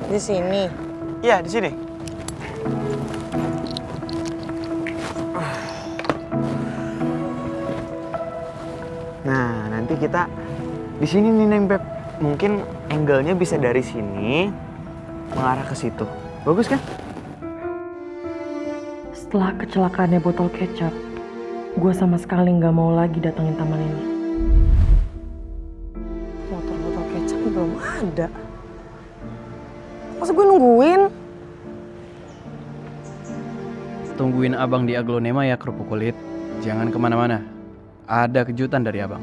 Di sini? Iya, di sini. Nah, nanti kita di sini nih, Neng Beb. Mungkin angle-nya bisa dari sini mengarah ke situ. Bagus kan? Setelah kecelakaannya botol kecap, gue sama sekali nggak mau lagi datengin taman ini. Botol kecap belum ada. Masa gue nungguin? Tungguin abang di Aglonema ya, kerupuk kulit. Jangan kemana-mana. Ada kejutan dari abang.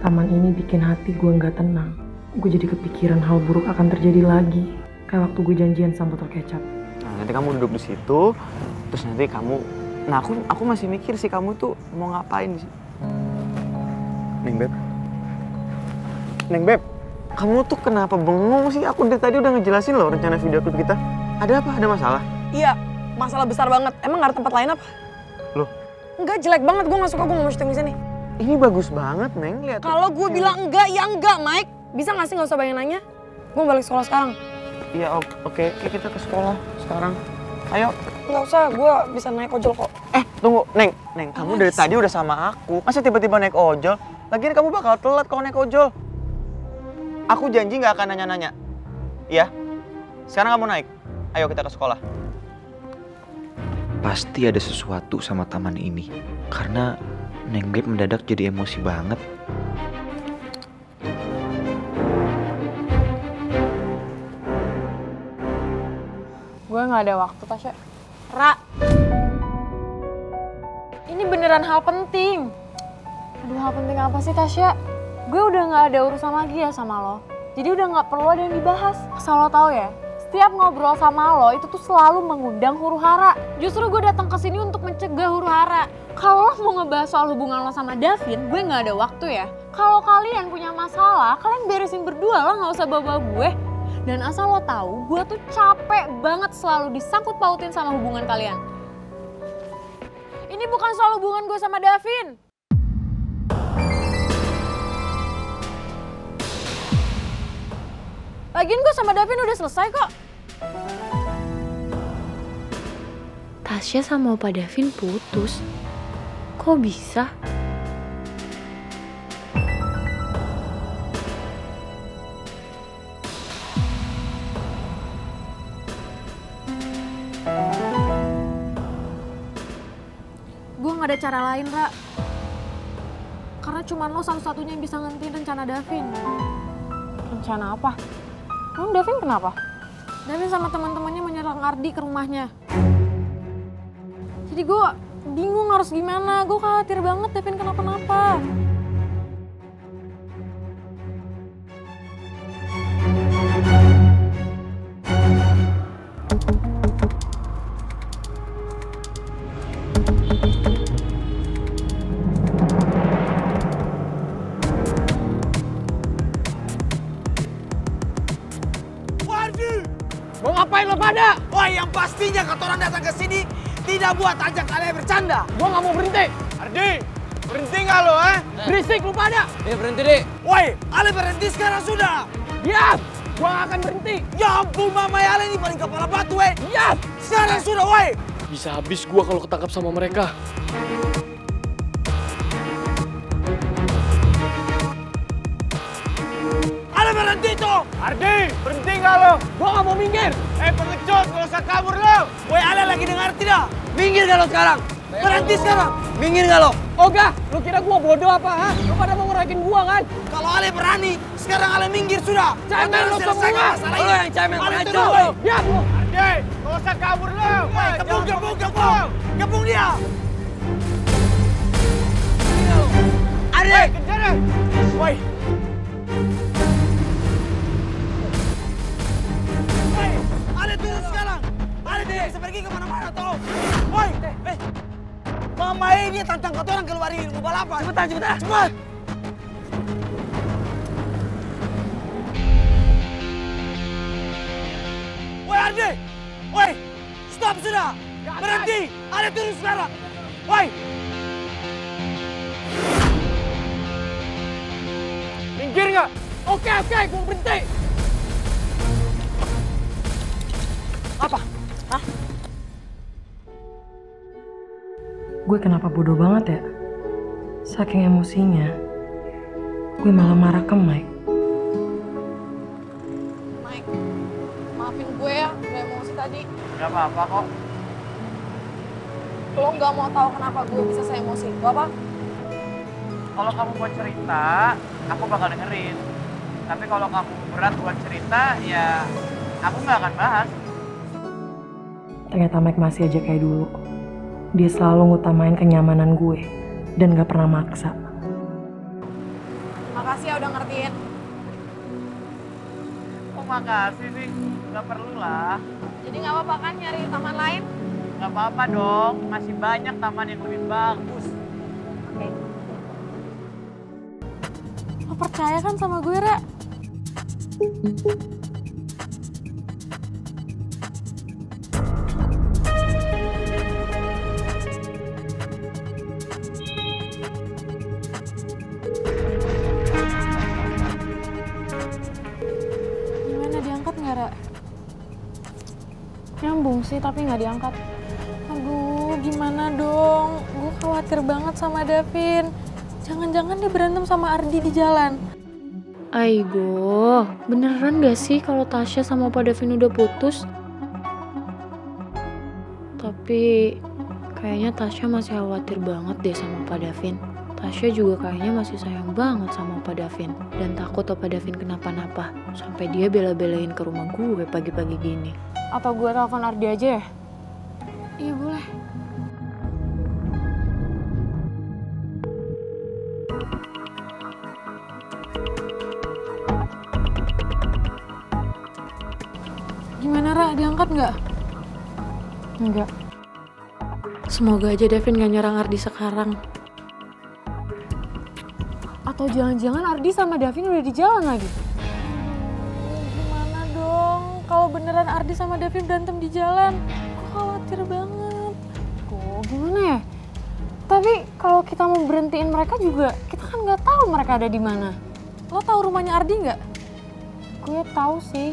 Taman ini bikin hati gue nggak tenang. Gue jadi kepikiran hal buruk akan terjadi lagi. Kayak waktu gue janjian sama botol kecap. Nah, nanti kamu duduk di situ, terus nanti kamu... Nah, aku masih mikir sih kamu tuh mau ngapain sih. Neng Beb. Neng Beb, kamu tuh kenapa bengong sih? Aku dari tadi udah ngejelasin loh rencana video klip kita. Ada apa? Ada masalah? Iya, masalah besar banget. Emang nggak ada tempat lain apa? Loh? Enggak, jelek banget. Gue nggak suka, gue nggak mau syuting di sini. Ini bagus banget, Neng. Lihat. Kalau gue bilang enggak, ya enggak, Mike. Bisa nggak sih nggak usah banyak nanya? Gue balik sekolah sekarang. Iya, oke. Kita ke sekolah sekarang. Ayo. Nggak usah, gue bisa naik ojol kok. Tunggu, Neng. Neng, kamu dari tadi udah sama aku. Masa tiba-tiba naik ojol? Lagian kamu bakal telat kalau naik ojol. Aku janji nggak akan nanya-nanya. Iya? Sekarang kamu naik. Ayo kita ke sekolah. Pasti ada sesuatu sama taman ini. Karena Neng Beb mendadak jadi emosi banget. Gue nggak ada waktu, Tasya. Ra, ini beneran hal penting. Aduh, hal penting apa sih, Tasya? Gue udah nggak ada urusan lagi ya sama lo. Jadi udah nggak perlu ada yang dibahas. Asal lo tau ya, setiap ngobrol sama lo itu tuh selalu mengundang huru-hara. Justru gue datang ke sini untuk mencegah huru-hara. Kalau lo mau ngebahas soal hubungan lo sama Davin, gue nggak ada waktu ya. Kalau kalian punya masalah, kalian beresin berdua lah, nggak usah bawa-bawa gue. Dan asal lo tahu, gue tuh capek banget selalu disangkut pautin sama hubungan kalian. Ini bukan soal hubungan gue sama Davin. Lagian gue sama Davin udah selesai kok. Tasya sama Opa Davin putus. Kok bisa? Gue gak ada cara lain, Ra. Karena cuma lo satu-satunya yang bisa ngentiin rencana Davin. Rencana apa? Emang Davin kenapa? Davin sama teman-temannya menyerang Ardi ke rumahnya. Jadi gue bingung harus gimana. Gue khawatir banget Davin kenapa-napa. Mau ngapain lo pada? Wah, yang pastinya katoran datang ke sini tidak buat ajak kalian bercanda. Gua nggak mau berhenti. Ardi, berhenti nggak lo, Berisik lu pada. Ya berhenti deh. Woi, Ale berhenti sekarang sudah. Diam. Gua nggak akan berhenti. Ya ampun, Mama Ale ini paling kepala batu, Diam. Sekarang sudah, woi. Bisa habis gua kalau ketangkap sama mereka. Ale berhenti tuh. Ardi, berhenti nggak lo? Gua nggak mau minggir. Pengecut, gak usah kabur lo. Woi, Ale lagi dengar tidak? Minggir nggak lo sekarang? Berhenti sekarang. Minggir nggak lo? Ogah, lu kira gua bodoh apa? Ha? Lu pada mau ngerakin gua kan? Kalau Ale berani, sekarang Ale minggir sudah. Cemen lu semua. Lo yang cemen, Ale pengecut. turun. Diam lu. Ardi, gak usah kabur lo. Woi, gebung. Gebung dia. Ardi, kejar. Woi. Ale turun sekarang. Ale tidak bisa pergi kemana-mana toh. Woi, Mama ini tantang kotoran keluar ini ilmu balapan. Cepetan. Cepat. Woi Ardi, woi, stop sudah. Berhenti. Ale turun sekarang. Woi! Minggir nggak? Oke, gue berhenti. Apa? Hah? Gue kenapa bodoh banget ya? Saking emosinya, gue malah marah ke Mike. Mike, maafin gue ya, udah emosi tadi. Gak apa-apa kok. Lo nggak mau tahu kenapa gue bisa se-emosi, gue apa? Kalau kamu mau cerita, aku bakal dengerin. Tapi kalau kamu berat buat cerita, ya aku nggak akan bahas. Ternyata Mike masih aja kayak dulu. Dia selalu ngutamain kenyamanan gue dan gak pernah maksa. Makasih ya udah ngertiin. Oh makasih sih, nggak perlu lah. Jadi nggak apa-apa kan nyari taman lain? Nggak apa-apa dong, masih banyak taman yang lebih bagus. Oke. Lo percaya kan sama gue, Ra? Gimana, diangkat nggak, Ra? Nyambung sih, tapi nggak diangkat. Aduh, gimana dong? Gue khawatir banget sama Davin. Jangan-jangan dia berantem sama Ardi di jalan. Aigo, beneran gak sih kalau Tasya sama Opa Davin udah putus? Tapi kayaknya Tasya masih khawatir banget deh sama Opa Davin. Tasya juga kayaknya masih sayang banget sama Opa Davin. Dan takut Opa Davin kenapa-napa. Sampai dia bela-belain ke rumah gue pagi-pagi gini. Apa gue telepon Ardi aja ya? Iya boleh. Gimana, Ra? Diangkat nggak? Enggak. Semoga aja Davin gak nyerang Ardi sekarang. Atau jangan-jangan Ardi sama Davin udah di jalan lagi? Gimana dong? Kalau beneran Ardi sama Davin berantem di jalan, gue khawatir banget. Kok gimana ya? Tapi kalau kita mau berhentiin mereka juga, kita kan nggak tahu mereka ada di mana. Lo tahu rumahnya Ardi nggak? Gue tahu sih.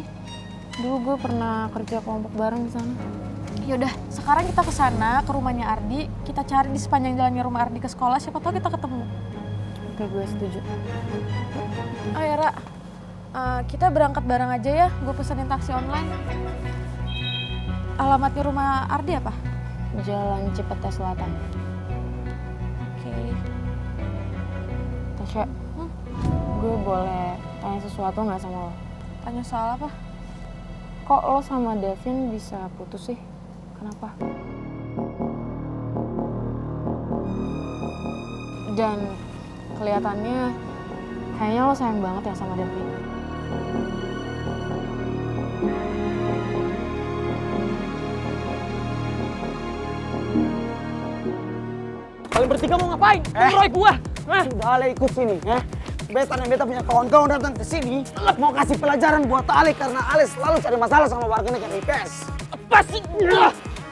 Dulu gue pernah kerja kelompok bareng di sana. Yaudah, sekarang kita ke sana, ke rumahnya Ardi. Kita cari di sepanjang jalannya rumah Ardi ke sekolah, siapa tahu kita ketemu. Oke, gue setuju. Oh ya, Ra. Kita berangkat bareng aja ya, gue pesenin taksi online. Alamatnya rumah Ardi apa? Jalan Cipete Selatan. Oke. Tasya, gue boleh tanya sesuatu nggak sama lo? Tanya soal apa? Kok lo sama Davin bisa putus sih? Kenapa? Dan kelihatannya kayaknya lo sayang banget ya sama Davin. Kalian bertiga mau ngapain? Ngeroyok gua. Hah? Udah Ale ikut sini, ya. Beta dan Beta punya kawan-kawan datang ke sini mau kasih pelajaran buat Ale karena Ale selalu cari masalah sama warga negara IPS. Apa sih?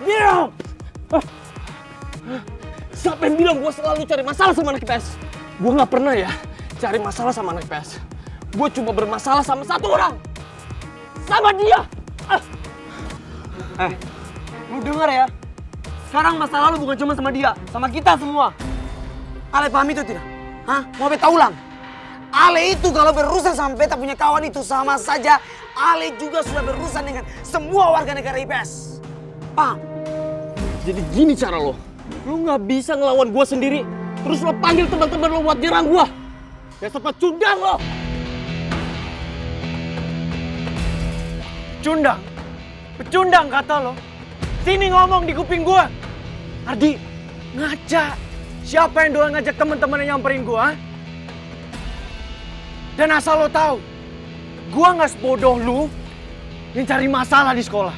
Diam! Siapa yang bilang gua selalu cari masalah sama anak IPS? Gua nggak pernah ya cari masalah sama anak IPS. Gua cuma bermasalah sama satu orang. Sama dia. Lu denger ya? Sekarang masalah lu bukan cuma sama dia, sama kita semua. Ale paham itu tidak? Hah? Mau Beta ulang? Ale itu kalau berurusan sama Beta punya kawan itu sama saja Ale juga sudah berurusan dengan semua warga negara IPS. Paham? Jadi gini cara lo. Lo nggak bisa ngelawan gua sendiri. Terus lo panggil teman-teman lo buat nyerang gua. Besok pecundang lo. Pecundang? Pecundang kata lo? Sini ngomong di kuping gua. Ardi, ngajak. Siapa yang doang ngajak teman-teman yang nyamperin gua? Dan asal lo tahu, gua nggak sebodoh lu yang cari masalah di sekolah.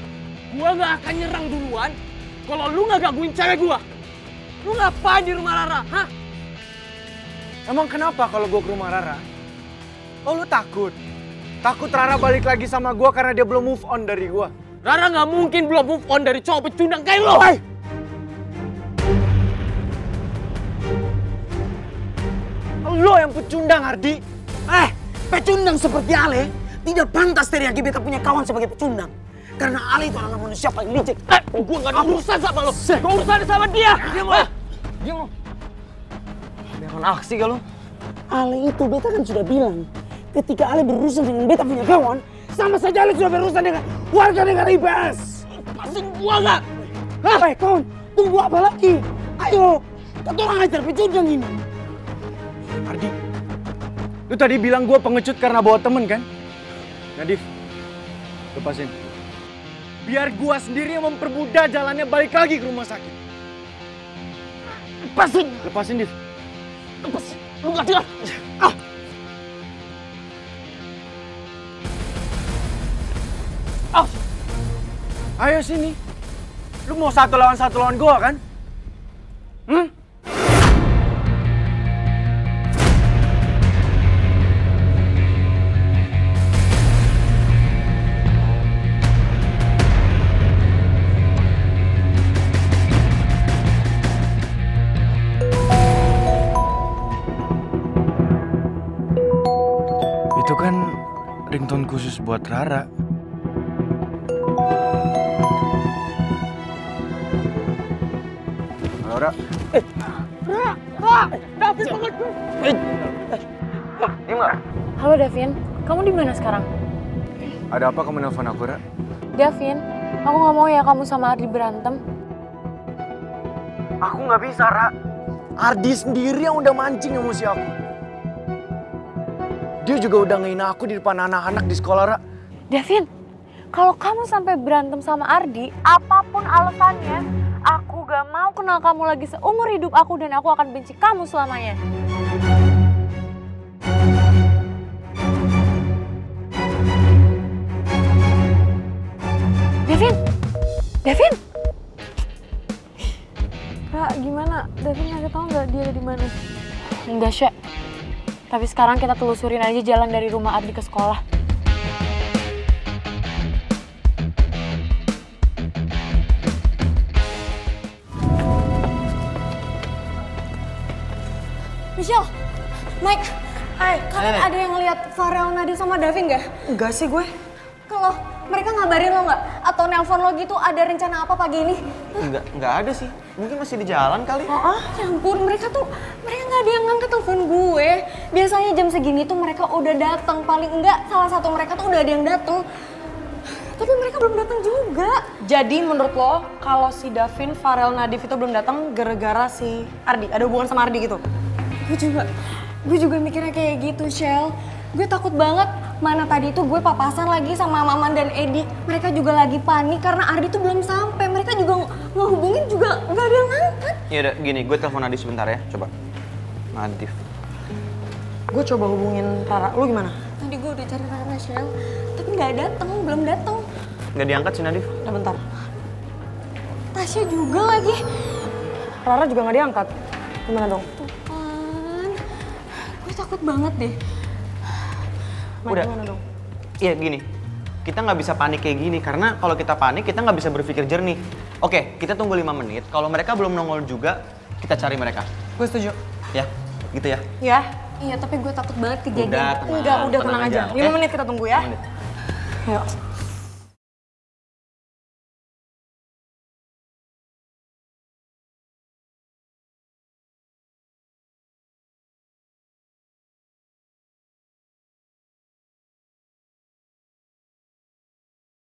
Gua nggak akan nyerang duluan kalau lu nggak gangguin cewek gua. Lu ngapain di rumah Rara? Hah? Emang kenapa kalau gua ke rumah Rara? Oh lu takut? Takut Rara balik lagi sama gua karena dia belum move on dari gua? Rara nggak mungkin belum move on dari cowok pecundang kayak lo. lo yang pecundang, Ardi. Pecundang seperti Ale tidak pantas teriaki beta punya kawan sebagai pecundang. Karena Ale itu adalah manusia paling licik. Gue gak ada urusan sama lo. Gue urusan sama dia. Diam lo. Diam lo. Jangan aksi kalau. Ale itu beta kan sudah bilang. Ketika Ale berurusan dengan beta punya kawan, sama saja Ale sudah berurusan dengan warga negara IPS. Lepasin gue gak? Kawan, tunggu apa lagi? Ayo, kita orang ajar pecundang ini. Ardi, lu tadi bilang gue pengecut karena bawa temen kan? Nadif, lepasin. Biar gue sendiri yang mempermudah jalannya balik lagi ke rumah sakit. Lepasin. Lepasin, Div. Lepasin. Lu gak dengar? Ayo sini. Lu mau 1 lawan 1 lawan gue kan? Itu kan ringtone khusus buat Rara. Halo, Ra. Davin banget gue. Halo Davin, kamu di mana sekarang? Ada apa kamu nelfon aku, Ra? Davin, aku nggak mau ya kamu sama Ardi berantem. Aku nggak bisa, Ra. Ardi sendiri yang udah mancing emosi aku. Dia juga udah ngehina aku di depan anak-anak di sekolah, Ra. Davin, kalau kamu sampai berantem sama Ardi, apapun alasannya, aku gak mau kenal kamu lagi seumur hidup aku dan aku akan benci kamu selamanya. Davin! Ra, gimana? Davin nggak tahu nggak dia ada di mana? Enggak, Syek. Tapi sekarang kita telusurin aja jalan dari rumah Ardi ke sekolah. Michelle, Mike, kalian ada yang ngeliat Farel, Nadif sama Davin gak? Enggak sih gue. Kalau mereka ngabarin lo nggak? Atau nelpon lo gitu ada rencana apa pagi ini? Enggak ada sih. Mungkin masih di jalan kali. Ya ampun, mereka nggak ada yang ngangkat telepon gue. Biasanya jam segini tuh mereka udah datang. Paling enggak salah satu mereka tuh udah ada yang datang. Tapi mereka belum datang juga. Jadi menurut lo kalau si Davin, Farel, Nadif itu belum datang gara-gara si Ardi? Ada hubungan sama Ardi gitu? Gue juga mikirnya kayak gitu, Shell. Gue takut banget. Mana tadi tuh gue papasan lagi sama Maman dan Edi. Mereka juga lagi panik karena Ardi tuh belum sampai. Mereka juga ngehubungin juga nggak ada yang ngangkat. Ya udah gini, gue telepon Nadif sebentar ya. Coba. Nadif. Gue coba hubungin Rara. Lu gimana? Tadi gue udah cari Rara, Shell. Tapi nggak datang, belum datang. Nggak diangkat sih Nadif. Udah bentar. Tasya juga lagi. Rara juga nggak diangkat. Gimana dong? Tuhan, gue takut banget deh. Udah. Gimana dong? Iya gini, kita nggak bisa panik kayak gini karena kalau kita panik kita nggak bisa berpikir jernih. Oke, kita tunggu 5 menit. Kalau mereka belum nongol juga, kita cari mereka. Gue setuju. Ya, gitu ya. Ya? Iya, tapi gue takut banget kejadian. Udah, tenang. Enggak, udah tenang aja. 5 oke? menit kita tunggu ya. 5 menit. Ayo.